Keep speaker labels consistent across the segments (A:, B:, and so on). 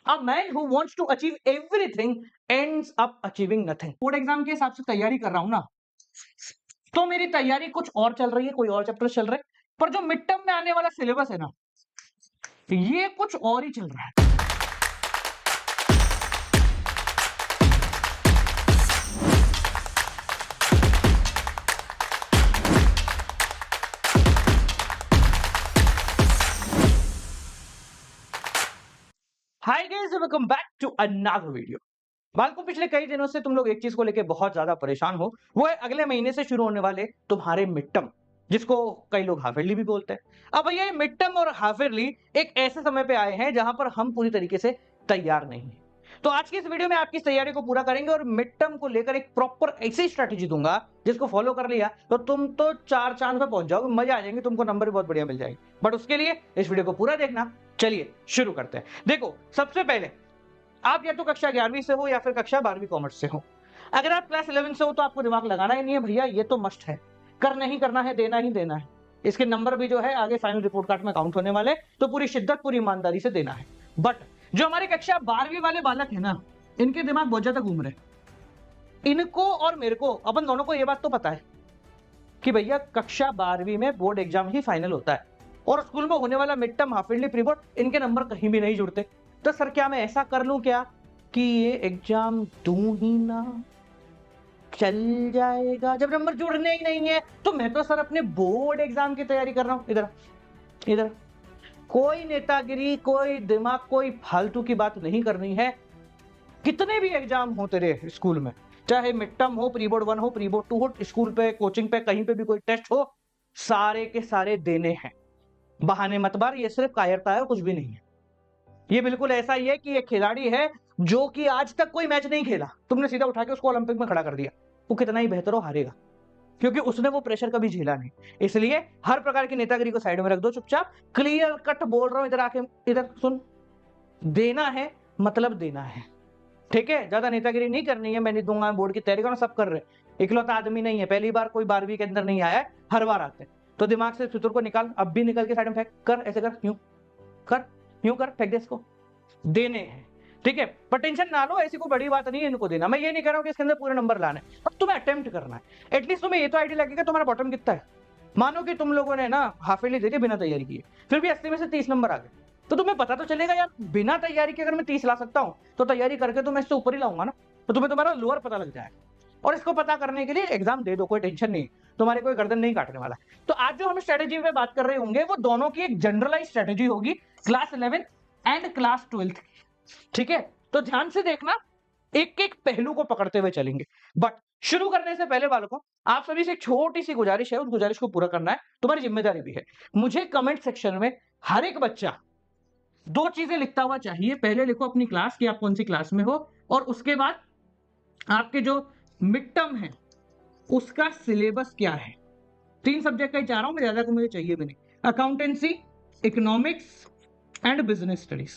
A: A man who wants to achieve everything ends up achieving nothing. Board exam के हिसाब से तैयारी कर रहा हूं ना, तो मेरी तैयारी कुछ और चल रही है, कोई और चैप्टर चल रहे हैं, पर जो मिड टर्म में आने वाला सिलेबस है ना, ये कुछ और ही चल रहा है। Hi guys, welcome back to another video. बालकों, पिछले कई दिनों से तुम लोग एक चीज को लेकर बहुत ज्यादा परेशान हो, वो है अगले महीने से शुरू होने वाले तुम्हारे मिड टर्म, जिसको कई लोग हाफ ईयरली भी बोलते हैं। अब भैया ये मिड टर्म और हाफ ईयरली एक ऐसे समय पे आए हैं जहां पर हम पूरी तरीके से तैयार नहीं है। तो आज की इस वीडियो में आपकी इस तैयारी को पूरा करेंगे और मिड टर्म को लेकर एक प्रॉपर ऐसी स्ट्रेटेजी दूंगा जिसको फॉलो कर लिया तो तुम तो 4 चांद पे पहुंच जाओगे, मजा आ जाएंगे, तुमको नंबर भी बहुत बढ़िया मिल जाएंगे। बट उसके लिए इस वीडियो को पूरा देखना। चलिए शुरू करते हैं। देखो, सबसे पहले आप या तो कक्षा 11वीं से हो या फिर कक्षा 12वीं कॉमर्स से हो। अगर आप क्लास 11 से हो तो आपको दिमाग लगाना ही नहीं है भैया, ये तो मस्ट है, करना ही करना है, देना ही देना है। इसके नंबर भी जो है आगे फाइनल रिपोर्ट कार्ड में काउंट होने वाले, तो पूरी शिद्दत पूरी ईमानदारी से देना है। बट जो हमारे कक्षा 12वीं वाले बालक है ना, इनके दिमाग बहुत ज्यादा घूम रहे। इनको और मेरे को, अपन दोनों को ये बात तो पता है कि भैया कक्षा 12वीं में बोर्ड एग्जाम ही फाइनल होता है और स्कूल में होने वाला mid term, half yearly, pre board, इनके नंबर कहीं भी नहीं जुड़ते। तो सर क्या मैं ऐसा कर लूं क्या कि ये एग्जाम दूं ही ना, चल जाएगा? जब नंबर जुड़ने ही नहीं है तो मैं तो सर अपने बोर्ड एग्जाम की तैयारी कर रहा हूं। इधर इधर कोई नेतागिरी, कोई दिमाग, कोई फालतू की बात नहीं करनी है। कितने भी एग्जाम हो तेरे स्कूल में, चाहे मिड टर्म हो, प्री बोर्ड 1 हो, प्री बोर्ड 2 हो, स्कूल पे, कोचिंग पे, कहीं पे भी कोई टेस्ट हो, सारे के सारे देने हैं। बहाने मत मार, ये सिर्फ कायरता है और कुछ भी नहीं है। ये बिल्कुल ऐसा ही है कि एक खिलाड़ी है जो कि आज तक कोई मैच नहीं खेला, तुमने सीधा उठा के उसको ओलंपिक में खड़ा कर दिया, वो कितना ही बेहतर हो, हारेगा, क्योंकि उसने वो प्रेशर कभी झेला नहीं। इसलिए हर प्रकार की नेतागिरी को साइड में रख दो, चुपचाप क्लियर कट बोल रहा हूं, इधर आके इधर सुन, देना है मतलब देना है, ठीक है? ज्यादा नेतागिरी नहीं करनी है। मैं नहीं दूंगा, बोर्ड की तैयारी करो, सब कर रहे, इकलौता आदमी नहीं है, पहली बार कोई 12वीं के अंदर नहीं आया है, हर बार आते हैं। तो दिमाग से फितूर को निकाल, अब भी निकल के साइड में फेंक, कर ऐसे कर, यूं कर, यूं कर, फेंक दे इसको, देने हैं, ठीक है? पर टेंशन ना लो, ऐसी कोई बड़ी बात नहीं है इनको देना। मैं ये नहीं कह रहा हूं कि इसके अंदर पूरे नंबर लाने, पर तुम्हें अटेम्प्ट करना है। एटलीस्ट तुम्हें ये तो आइडिया लगेगा तुम्हारा बॉटम कितना है। मानो कि तुम लोगों ने ना हाफ ईयरली दे दिया बिना तैयारी किए, फिर भी 80 में से 30 नंबर आ गए, तो तुम्हें पता तो चलेगा यार, बिना तैयारी के अगर मैं 30 ला सकता हूं तो तैयारी करके तो मैं इससे ऊपर ही लाऊंगा ना। तो तुम्हें तुम्हारा लोअर पता लग जाएगा, और इसको पता करने के लिए एग्जाम दे दो, कोई टेंशन नहीं, तुम्हारे कोई गर्दन नहीं काटने वाला। तो आज जो हम स्ट्रेटेजी पे बात कर रहे होंगे वो दोनों की एक जनरलाइज स्ट्रेटेजी होगी, क्लास 11 एंड क्लास 12, ठीक है? तो ध्यान से देखना, एक एक पहलू को पकड़ते हुए चलेंगे। बट शुरू करने से पहले बालकों, आप सभी से एक छोटी सी गुजारिश है, उस गुजारिश को पूरा करना है, तुम्हारी जिम्मेदारी भी है। मुझे कमेंट सेक्शन में हर एक बच्चा 2 चीजें लिखता हुआ चाहिए। पहले लिखो अपनी क्लास की, आप कौन सी क्लास में हो, और उसके बाद आपके जो मिड टर्म है उसका सिलेबस क्या है। 3 सब्जेक्ट का ही चाह रहा हूं मैं, ज्यादा को मुझे चाहिए भी नहीं, accountancy, economics and business studies,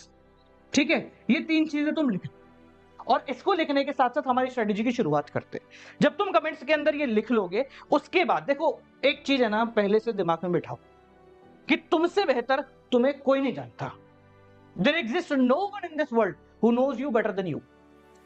A: ठीक है? ये 3 चीजें तुम लिख, और इसको लिखने के साथ साथ हमारी स्ट्रेटेजी की शुरुआत करते हैं। जब तुम कमेंट्स के अंदर ये लिख लोगे, उसके बाद देखो एक चीज है ना, पहले से दिमाग में बिठाओ कि तुमसे बेहतर तुम्हें कोई नहीं जानता। There exists no one in this world who knows you better than you.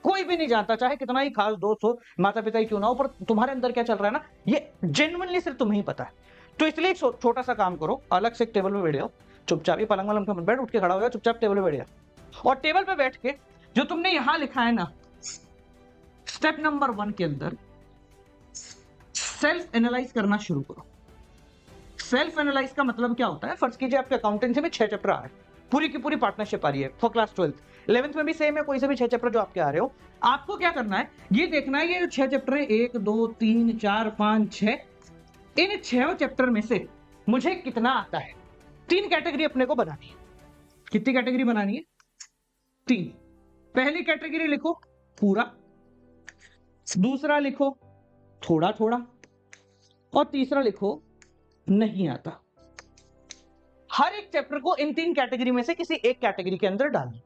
A: कोई भी नहीं जानता, चाहे कितना ही खास दोस्त हो, माता पिता ही क्यों ना हो, पर तुम्हारे अंदर क्या चल रहा है ना, ये जेन्युइनली सिर्फ तुम्हें ही पता है। तो इसलिए एक छोटा सा काम करो, अलग से एक टेबल पे बैठ जाओ, चुपचाप, ये पलंग वालंग पे मत बैठ, उठ के खड़ा हो जाओ, चुपचाप टेबल पे बैठ जाओ, और टेबल पे बैठ के जो तुमने यहां लिखा है ना, स्टेप नंबर 1 के अंदर सेल्फ एनालाइज करना शुरू करो। सेल्फ एनालाइज का मतलब क्या होता है? फर्ज कीजिए आपके अकाउंटेंसी में 6 चैप्टर आ रहे हैं, पूरी की पूरी पार्टनरशिप आ रही है फॉर क्लास 12, 11th में भी सेम है, कोई से भी 6 चैप्टर जो आपके आ रहे हो, आपको क्या करना है, ये देखना है ये 6 चैप्टर है, 1 2 3 4 5 6, इन 6 चैप्टर में से मुझे कितना आता है। 3 कैटेगरी अपने को बनानी है। कितनी कैटेगरी बनानी है? 3। पहली कैटेगरी लिखो पूरा, दूसरा लिखो थोड़ा थोड़ा, और तीसरा लिखो नहीं आता। हर एक चैप्टर को इन 3 कैटेगरी में से किसी एक कैटेगरी के अंदर डालना।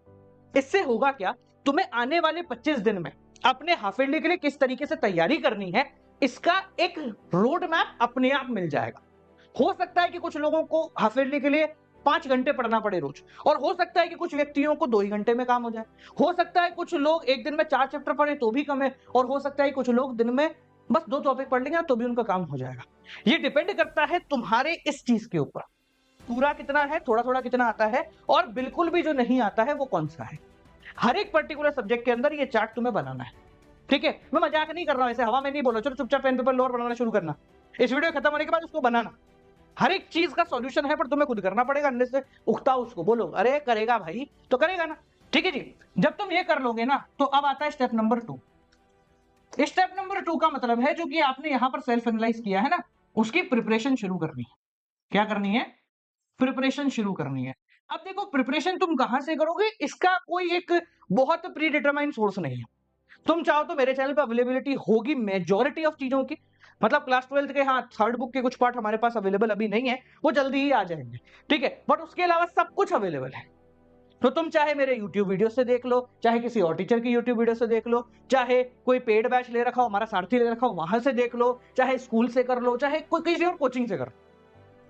A: इससे होगा क्या, तुम्हें आने वाले 25 दिन में अपने हाफ ईयरली के लिए किस तरीके से तैयारी करनी है, इसका एक रोड मैप अपने आप मिल जाएगा। हो सकता है कि कुछ लोगों को हाफ ईयरली के लिए 5 घंटे पढ़ना पड़े रोज। और हो सकता है कि कुछ व्यक्तियों को 2 ही घंटे में काम हो जाए। हो सकता है कुछ लोग एक दिन में 4 चैप्टर पढ़े तो भी कम है, और हो सकता है कुछ लोग दिन में बस 2 टॉपिक पढ़ लेंगे तो भी उनका काम हो जाएगा। ये डिपेंड करता है तुम्हारे इस चीज के ऊपर, पूरा कितना है, थोड़ा थोड़ा कितना आता है, और बिल्कुल भी जो नहीं आता है वो कौन सा है। हर एक पर्टिकुलर सब्जेक्ट के अंदर ये चार्ट तुम्हें बनाना है, ठीक है। मैं मजाक नहीं कर रहा हूं, ऐसे हवा में नहीं बोला, चलो चुपचाप पेन पेपर लो और बनाना शुरू करना। इस वीडियो खत्म होने के बाद उसको बनाना। हर एक चीज का सॉल्यूशन है, पर तुम्हें खुद करना पड़ेगा। अंदर से उगता उसको बोलो, अरे करेगा भाई तो करेगा ना, ठीक है जी। जब तुम ये कर लोगे ना, तो अब आता है स्टेप नंबर 2। स्टेप नंबर 2 का मतलब है जो कि आपने यहां पर सेल्फ एनालाइज किया है ना, उसकी प्रिपरेशन शुरू करनी है। क्या करनी है? प्रिपरेशन शुरू करनी है। अब देखो, प्रिपरेशन तुम कहां से करोगे, इसका कोई एक बहुत प्री डिटरमाइंड सोर्स नहीं है। तुम चाहो तो मेरे चैनल पे अवेलेबिलिटी होगी मेजॉरिटी ऑफ चीजों की, मतलब क्लास 12 के, हाँ, थर्ड बुक के कुछ पार्ट हमारे पास अवेलेबल अभी नहीं है, वो जल्दी ही आ जाएंगे, ठीक है। बट उसके अलावा सब कुछ अवेलेबल है। तो तुम चाहे मेरे YouTube वीडियो से देख लो, चाहे किसी और टीचर की YouTube वीडियो से देख लो, चाहे कोई पेड बैच ले रखा हो, हमारा सारथी ले रखा हो, वहां से देख लो, चाहे स्कूल से कर लो, चाहे कोई किसी और कोचिंग से कर।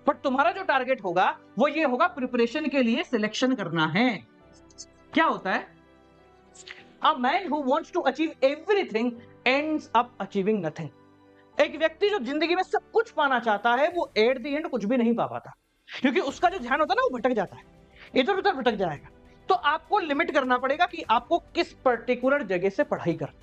A: बट तुम्हारा जो टारगेट होगा वो ये होगा, प्रिपरेशन के लिए सिलेक्शन करना है। क्या होता है? A man who wants to achieve everything ends up achieving nothing. एक व्यक्ति जो जिंदगी में सब कुछ पाना चाहता है, वो एट द एंड कुछ भी नहीं पा पाता, क्योंकि उसका जो ध्यान होता है ना, वो भटक जाता है, इधर उधर भटक जाएगा। तो आपको लिमिट करना पड़ेगा कि आपको किस पर्टिकुलर जगह से पढ़ाई कर।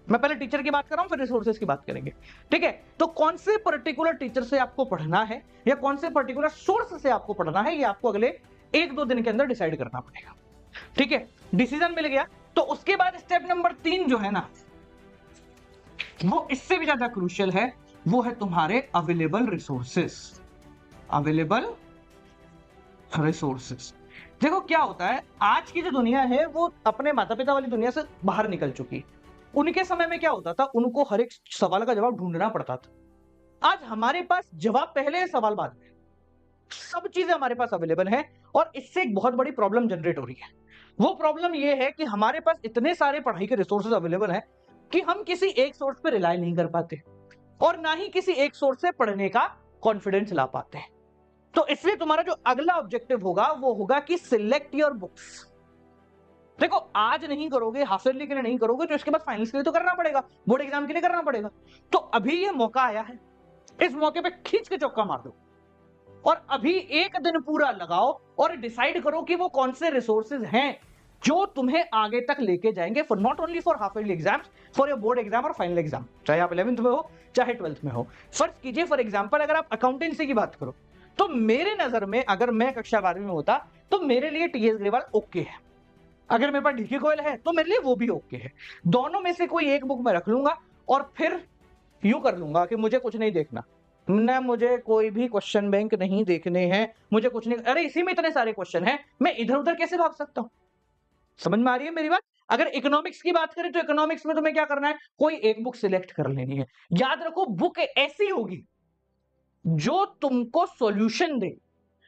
A: मैं पहले टीचर की बात कर रहा हूं, फिर रिसोर्सेज की बात करेंगे, ठीक है। तो कौन से पर्टिकुलर टीचर से आपको पढ़ना है, या कौन से पर्टिकुलर सोर्स से आपको पढ़ना है, ये आपको अगले 1-2 दिन के अंदर डिसाइड करना पड़ेगा, ठीक है। डिसीजन मिल गया, तो उसके बाद स्टेप नंबर 3 जो है ना, वो इससे भी ज्यादा क्रूशियल है। वो है तुम्हारे अवेलेबल रिसोर्सेस। अवेलेबल रिसोर्सेस, देखो क्या होता है, आज की जो दुनिया है वो अपने माता पिता वाली दुनिया से बाहर निकल चुकी। उनके समय में क्या होता था, उनको हर एक सवाल का जवाब ढूंढना पड़ता था। आज हमारे पास जवाब पहले है, सवाल बाद में, सब चीजें हमारे पास अवेलेबल है। और इससे एक बहुत बड़ी प्रॉब्लम जनरेट हो रही है। वो प्रॉब्लम ये है कि हमारे पास इतने सारे पढ़ाई के रिसोर्सेज अवेलेबल हैं कि हम किसी एक सोर्स पे रिलाई नहीं कर पाते, और ना ही किसी एक सोर्स से पढ़ने का कॉन्फिडेंस ला पाते हैं। तो इसलिए तुम्हारा जो अगला ऑब्जेक्टिव होगा वो होगा कि सिलेक्ट योर बुक्स। देखो, आज नहीं करोगे, हाफ ईयरली के लिए नहीं करोगे, तो इसके बाद फाइनल्स के लिए तो करना पड़ेगा, बोर्ड एग्जाम के लिए करना पड़ेगा। तो अभी ये मौका आया है, इस मौके पे खींच के चौका मार दो, और अभी एक दिन पूरा लगाओ और डिसाइड करो कि वो कौन से रिसोर्सेज हैं जो तुम्हें आगे तक लेके जाएंगे, for not only for half yearly exams, for your board exam और फाइनल एग्जाम, चाहे आप 11th में हो चाहे 12th में हो। फर्ज कीजिए फॉर एग्जाम्पल, अगर आप अकाउंटेंसी की बात करो, तो मेरे नजर में अगर मैं कक्षा 12वीं में होता तो मेरे लिए टीएस ग्रेवाल ओके है। अगर मेरे पास डीके गोयल है तो मेरे लिए वो भी ओके है। दोनों में से कोई एक बुक में रख लूंगा और फिर यूं कर लूंगा कि मुझे कुछ नहीं देखना, ना मुझे कोई भी क्वेश्चन बैंक नहीं देखने हैं, मुझे कुछ नहीं, अरे इसी में इतने सारे क्वेश्चन हैं, मैं इधर उधर कैसे भाग सकता हूं? समझ में आ रही है मेरी बात? अगर इकोनॉमिक्स की बात करें तो इकोनॉमिक्स में तुम्हें क्या करना है, कोई एक बुक सिलेक्ट कर लेनी है। याद रखो, बुक ऐसी होगी जो तुमको सॉल्यूशन दे,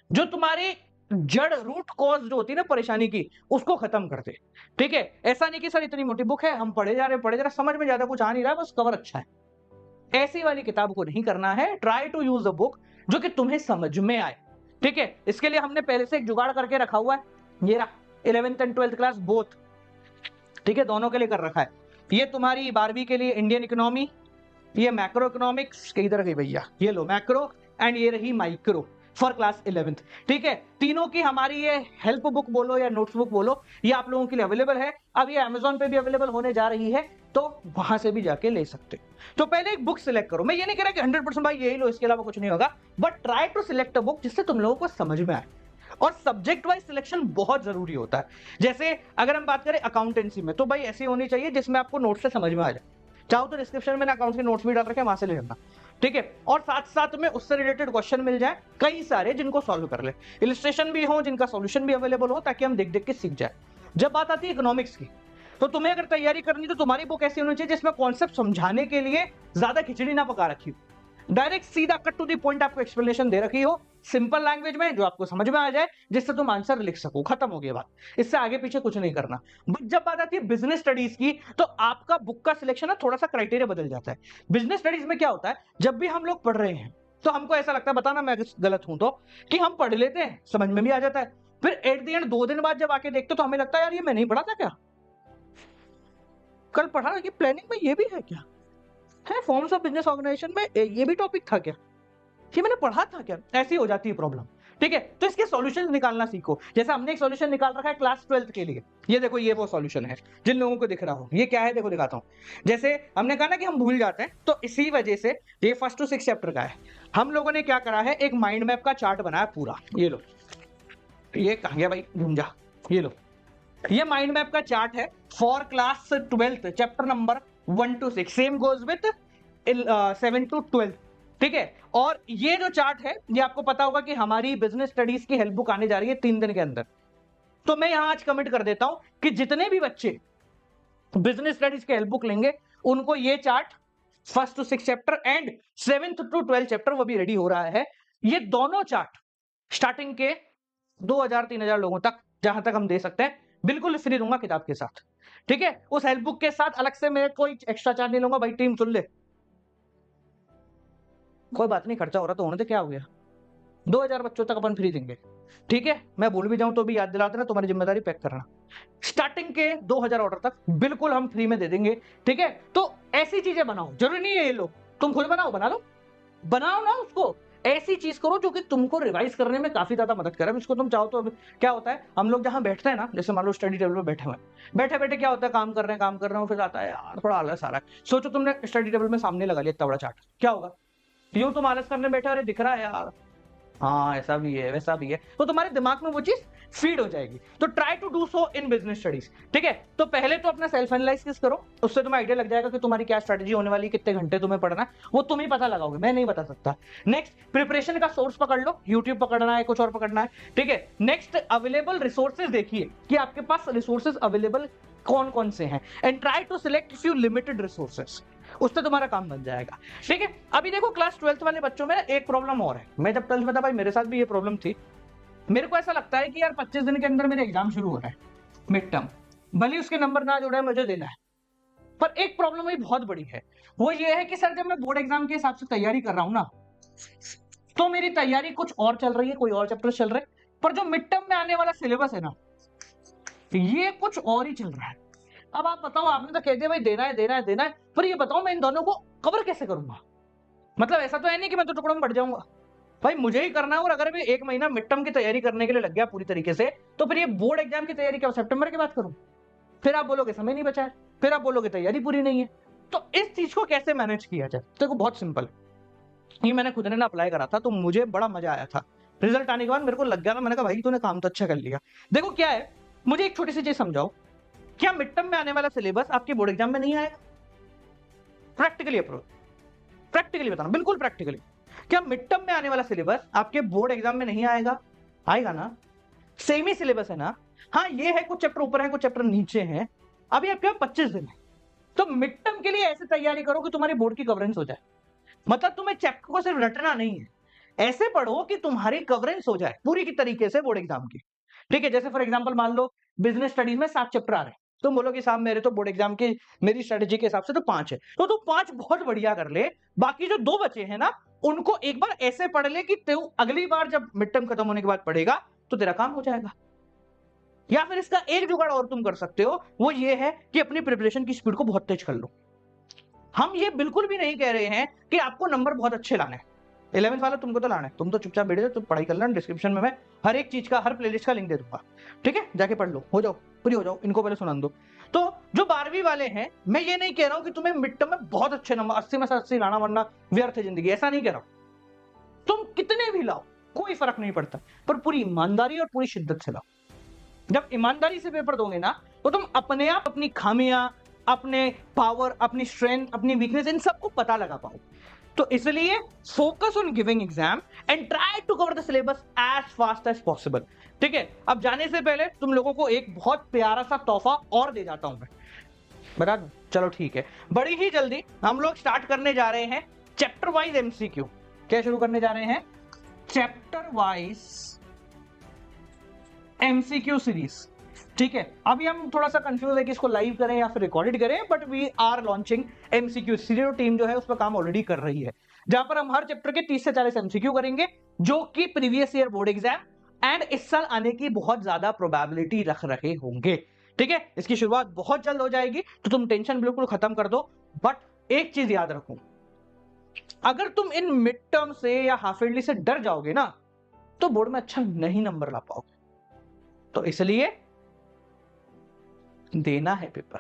A: जो तुम्हारे जड़ रूट कॉज जो होती है ना परेशानी की, उसको खत्म कर दे, ठीक है। ऐसा नहीं कि सर इतनी मोटी बुक है, हम पढ़े जा रहे समझ में ज्यादा कुछ आ नहीं रहा, बस कवर अच्छा है, ऐसी वाली किताब को नहीं करना है। Try to use a book जो कि तुम्हें समझ में आए, ठीक है। इसके लिए हमने पहले से एक जुगाड़ करके रखा हुआ है, ये रहा 11th and 12th class both, ठीक है, दोनों के लिए कर रखा है। ये तुम्हारी 12वीं के लिए इंडियन इकोनॉमी, ये मैक्रो इकोनॉमिक्स, किधर गई भैया, ये लो मैक्रो, एंड ये रही माइक्रो फॉर क्लास 11th, ठीक है। तीनों की हमारी ये हेल्प बुक बोलो या नोट्स बुक बोलो, ये आप लोगों के लिए अवेलेबल है। अब ये अमेजोन पे भी अवेलेबल होने जा रही है, तो वहां से भी जाके ले सकते। तो पहले एक बुक सिलेक्ट करो। मैं ये नहीं कह रहा कि 100% भाई यही लो, इसके अलावा कुछ नहीं होगा, but try to select a book जिससे तुम लोगों को समझ में आए। और सब्जेक्ट वाइज सिलेक्शन बहुत जरूरी होता है। जैसे अगर हम बात करें अकाउंटेंसी में, तो भाई ऐसी होनी चाहिए जिसमें आपको नोट्स से समझ में आ जाए। चाहो तो डिस्क्रिप्शन में अकाउंट के नोट्स भी डाल रखे, वहां से ले लेना, ठीक है। और साथ साथ में उससे रिलेटेड क्वेश्चन मिल जाए कई सारे, जिनको सॉल्व कर ले, इलस्ट्रेशन भी हो, जिनका सॉल्यूशन भी अवेलेबल हो, ताकि हम देख देख के सीख जाए। जब बात आती है इकोनॉमिक्स की, तो तुम्हें अगर तैयारी करनी तो तुम्हारी बुक ऐसी होनी चाहिए जिसमें कॉन्सेप्ट समझाने के लिए ज्यादा खिचड़ी ना पका रखी हो, डायरेक्ट सीधा कट टू द पॉइंट आपको एक्सप्लेनेशन दे रखी हो, सिंपल लैंग्वेज में, जो आपको समझ में आ जाए, जिससे तुम आंसर लिख सको, खत्म हो गई बात। इससे आगे पीछे कुछ नहीं करना। बट जब बात आती है बिजनेस स्टडीज की, तो आपका बुक का सिलेक्शन ना थोड़ा सा क्राइटेरिया बदल जाता है। बिजनेस स्टडीज में क्या होता है, जब भी हम लोग पढ़ रहे हैं तो हमको ऐसा लगता है, बताना मैं गलत हूं तो, कि हम पढ़ लेते हैं, समझ में भी आ जाता है, फिर एट द एंड 2 दिन बाद जब आके देखते तो हमें लगता है यार ये मैं नहीं पढ़ा था क्या, कल पढ़ा कि प्लानिंग में ये भी है क्या, है फॉर्म्स ऑफ बिजनेस ऑर्गेनाइजेशन में ये भी टॉपिक था क्या, ये मैंने पढ़ा था क्या, ऐसी हो जाती है प्रॉब्लम। ठीक है, तो इसके सॉल्यूशन निकालना सीखो। जैसे हमने एक सॉल्यूशन निकाल रखा है क्लास 12th के लिए, ये देखो, ये वो सॉल्यूशन है जिन लोगों को दिख रहा हो, ये क्या है देखो दिखाता हूं। जैसे हमने कहा ना कि हम भूल जाते हैं, तो इसी वजह से ये 1st to 6th चैप्टर का है। हम लोगों ने क्या करा है, एक माइंड मैप का चार्ट बनाया पूरा, ये लो, ये कहां गया भाई गुंजा, ये लो, ये माइंड मैप का चार्ट है for class 12th chapter number 1 to 6, same goes with 7 to 12। ठीक है, और ये जो चार्ट है ये आपको पता होगा कि हमारी बिजनेस स्टडीज की हेल्प बुक आने जा रही है 3 दिन के अंदर। तो मैं यहां आज कमिट कर देता हूं कि जितने भी बच्चे बिजनेस स्टडीज की हेल्प बुक लेंगे उनको ये chart 1st to 6th chapter and 7th to 12th chapter वो भी रेडी हो रहा है। ये दोनों चार्ट स्टार्टिंग के 2000-3000 लोगों तक जहां तक हम दे सकते हैं बिल्कुल फ्री दूंगा किताब के साथ। ठीक है, उस हेल्प बुक के साथ अलग से मैं कोई एक्स्ट्रा चार्ज नहीं लूंगा। भाई टीम सुन ले, कोई बात नहीं, खर्चा हो रहा तो होने दे, क्या हो गया, 2000 बच्चों तक अपन फ्री देंगे। ठीक है, मैं भूल भी जाऊं तो भी याद दिला देना, तुम्हारी जिम्मेदारी पैक करना। स्टार्टिंग के 2000 ऑर्डर तक बिल्कुल हम फ्री में दे देंगे। ठीक है, तो ऐसी चीजें बनाओ, जरूरी नहीं है ये लो, तुम खुद बनाओ, बना लो, बनाओ ना उसको, ऐसी चीज करो जो कि तुमको रिवाइज करने में काफी ज्यादा मदद करे। इसको तुम चाहो तो क्या होता है, हम लोग जहां बैठते हैं ना, जैसे मान लो स्टडी टेबल पे बैठे हुए, बैठे बैठे क्या होता है, काम कर रहे हैं, फिर आता है यार थोड़ा आलस आ रहा है। सोचो तुमने स्टडी टेबल में सामने लगा लिया इतना बड़ा चार्ट, क्या होगा, यूं तुम आलस करने बैठे, अरे दिख रहा है यार, हाँ ऐसा भी है वैसा भी है, तो तुम्हारे दिमाग में वो चीज फीड हो जाएगी। तो try to do so in business studies. ठीक है, तो पहले तो अपना सेल्फ एनालिसिस करो, उससे तुम्हें आइडिया लग जाएगा कि तुम्हारी क्या स्ट्रेटजी होने वाली, कितने घंटे तुम्हें पढ़ना है, वो तुम ही पता लगाओगे, मैं नहीं बता सकता। नेक्स्ट, प्रिपरेशन का सोर्स पकड़ लो, यूट्यूब पकड़ना है, कुछ और पकड़ना है। ठीक है, नेक्स्ट, अवेलेबल रिसोर्सेज देखिए कि आपके पास रिसोर्सेज अवेलेबल कौन कौन से हैं, and try to select few limited resources, उससे तुम्हारा काम बन जाएगा। ठीक है, अभी देखो क्लास 12th वाले बच्चों में एक प्रॉब्लम और है, मैं जब 12th में था भाई मेरे साथ भी ये प्रॉब्लम थी। मेरे को ऐसा लगता है कि यार 25 दिन के अंदर मेरे एग्जाम शुरू हो रहा है, मिड टर्म, भले उसके नंबर ना जुड़े मुझे देना है, पर एक प्रॉब्लम भी बहुत बड़ी है, वो ये है कि सर जब मैं बोर्ड एग्जाम के हिसाब से तैयारी कर रहा हूं ना, तो मेरी तैयारी कुछ और चल रही है, कोई और चैप्टर चल रहे हैं, पर जो मिड टर्म में आने वाला सिलेबस है ना, ये कुछ और ही चल रहा है। अब आप बताओ, आपने तो कह दिया भाई देना है देना है देना है, पर ये बताओ मैं इन दोनों को कवर कैसे करूंगा। मतलब ऐसा तो है नहीं कि मैं तो टुकड़ों में बढ़ जाऊंगा, भाई मुझे ही करना है। और अगर मैं 1 महीना मिड टर्म की तैयारी करने के लिए लग गया पूरी तरीके से, तो फिर ये बोर्ड एग्जाम की तैयारी क्या सितंबर के बाद करूं, फिर आप बोलोगे समय नहीं बचा है, फिर आप बोलोगे तैयारी पूरी नहीं है। तो इस चीज को कैसे मैनेज किया जाए, देखो बहुत सिंपल, ये मैंने खुद ने ना अप्लाई करा था, तो मुझे बड़ा मजा आया था। रिजल्ट आने के बाद मेरे को लग गया था, मैंने कहा भाई तूने काम तो अच्छा कर लिया। देखो क्या है, मुझे एक छोटी सी चीज समझाओ, क्या मिड टर्म में आने वाला सिलेबस आपके बोर्ड एग्जाम में नहीं आएगा? प्रैक्टिकली अप्रोच, प्रैक्टिकली बताना, बिल्कुल प्रैक्टिकली, क्या मिड टर्म में आने वाला सिलेबस आपके बोर्ड एग्जाम में नहीं आएगा? आएगा ना, सेम ही सिलेबस है ना। हाँ ये है, कुछ चैप्टर ऊपर है कुछ चैप्टर नीचे हैं। अभी आपके 25 दिन है, तो मिड टर्म के लिए ऐसे तैयारी करो कि तुम्हारी बोर्ड की कवरेंस हो जाए। मतलब तुम्हें चैप्टर को सिर्फ रटना नहीं है, ऐसे पढ़ो कि तुम्हारी कवरेंस हो जाए पूरी की तरीके से बोर्ड एग्जाम की। ठीक है, जैसे फॉर एग्जांपल मान लो बिजनेस स्टडीज में 7 चैप्टर आ रहे हैं, तुम बोलोगे साहब मेरे तो बोर्ड एग्जाम की मेरी स्ट्रेटेजी के हिसाब से तो 5 है, तो तू 5 बहुत बढ़िया कर ले, बाकी जो 2 बचे हैं ना उनको एक बार ऐसे पढ़ ले कि तू अगली बार जब मिड टर्म खत्म होने के बाद पढ़ेगा तो तेरा काम हो जाएगा। या फिर इसका एक जुगाड़ और तुम कर सकते हो, वो ये है कि अपनी प्रिपरेशन की स्पीड को बहुत तेज कर लो। हम ये बिल्कुल भी नहीं कह रहे हैं कि आपको नंबर बहुत अच्छे लाने हैं, 11th वाला तुमको तो लाना है, तुम तो चुपचाप बैठ जाओ, तुम पढ़ाई कर लेना, डिस्क्रिप्शन में मैं हर एक चीज का, हर प्लेलिस्ट का लिंक दे दूंगा। ठीक है, जाके पढ़ लो, हो जाओ पूरी हो जाओ, इनको पहले सुना दो। तो जो 12वीं वाले हैं, मैं ये नहीं कह रहा हूं कि तुम्हें मिड टर्म में बहुत अच्छे नंबर 80 में से 80 लाना वरना व्यर्थ है जिंदगी, ऐसा नहीं कह रहा हूं। तुम कितने भी लाओ कोई फर्क नहीं पड़ता, पर पूरी ईमानदारी और पूरी शिद्दत से लाओ। जब ईमानदारी से पेपर दोगे ना, तो तुम अपने आप अपनी खामियां, अपने पावर, अपनी स्ट्रेंथ, अपनी वीकनेस, इन सबको पता लगा पाओ। तो इसलिए focus on giving exam and try to cover the syllabus as fast as possible. ठीक है, अब जाने से पहले तुम लोगों को एक बहुत प्यारा सा तोहफा और दे जाता हूं मैं, बता दूं? चलो ठीक है, बड़ी ही जल्दी हम लोग स्टार्ट करने जा रहे हैं चैप्टर वाइज एमसीक्यू। क्या शुरू करने जा रहे हैं? Chapter wise MCQ series. ठीक है, अभी हम थोड़ा सा कंफ्यूज है कि इसको लाइव करें या फिर रिकॉर्डेड करें, but we are launching MCQ series. Team जो है उस पर काम ऑलरेडी कर रही है। जहां पर हम हर चैप्टर के 30 से 40 एमसीक्यू करेंगे, जो कि previous year board exam and इस साल आने की बहुत ज्यादा प्रोबेबिलिटी रख रहे होंगे। ठीक है, इसकी शुरुआत बहुत जल्द हो जाएगी, तो तुम टेंशन बिल्कुल खत्म कर दो। बट एक चीज याद रखो, अगर तुम इन मिड टर्म से या हाफ ईयरली से डर जाओगे ना, तो बोर्ड में अच्छा नहीं नंबर ला पाओगे। तो इसलिए देना है पेपर,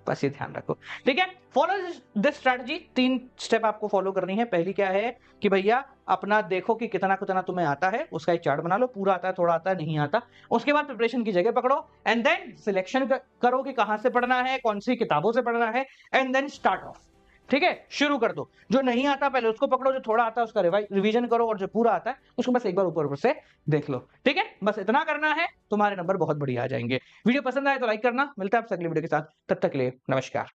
A: बस ये ध्यान रखो। ठीक है, फॉलो दिस स्ट्रैटेजी। 3 स्टेप आपको फॉलो करनी है। पहली क्या है कि भैया अपना देखो कि कितना कितना तुम्हें आता है, उसका एक चार्ट बना लो, पूरा आता है, थोड़ा आता है, नहीं आता। उसके बाद प्रिपरेशन की जगह पकड़ो एंड देन सिलेक्शन करो कि कहां से पढ़ना है, कौन सी किताबों से पढ़ना है, एंड देन स्टार्ट ऑफ। ठीक है, शुरू कर दो। जो नहीं आता पहले उसको पकड़ो, जो थोड़ा आता है उसका रिवीजन करो, और जो पूरा आता है उसको बस एक बार ऊपर ऊपर से देख लो। ठीक है, बस इतना करना है, तुम्हारे नंबर बहुत बढ़िया आ जाएंगे। वीडियो पसंद आए तो लाइक करना। मिलता है आपसे अगली वीडियो के साथ, तब तक के लिए नमस्कार।